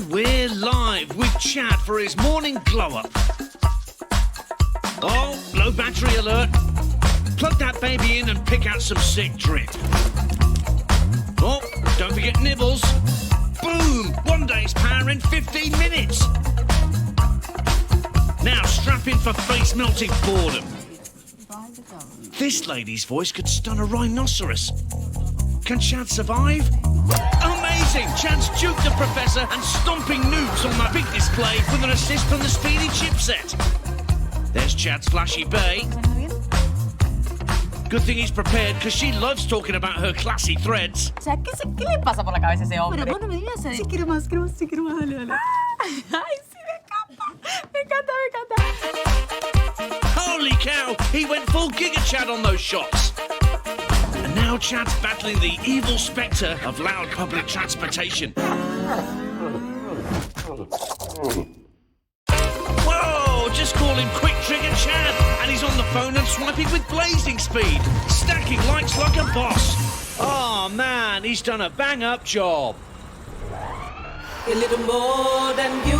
And we're live with Chad for his morning glow-up. Oh, low battery alert. Plug that baby in and pick out some sick drip. Oh, don't forget nibbles. Boom! 1 day's power in 15 minutes. Now strap in for face-melting boredom. This lady's voice could stun a rhinoceros. Can Chad survive? Amazing! Chad's juked the professor and stomping noobs on that big display with an assist from the speedy chipset. There's Chad's flashy bay. Good thing he's prepared, because she loves talking about her classy threads. ¿Qué le pasa por la cabeza a ese hombre? Pero vos no me digas eso. Sí, quiero más, dale, dale. Ay, sí, me encanta. Holy cow! He went full Giga Chad on those shots. And now Chad's battling the evil spectre of loud public transportation. Whoa! Just call him Quick Trigger Chad, and he's on the phone and swiping with blazing speed, stacking likes like a boss. Oh man, he's done a bang-up job. A little more than you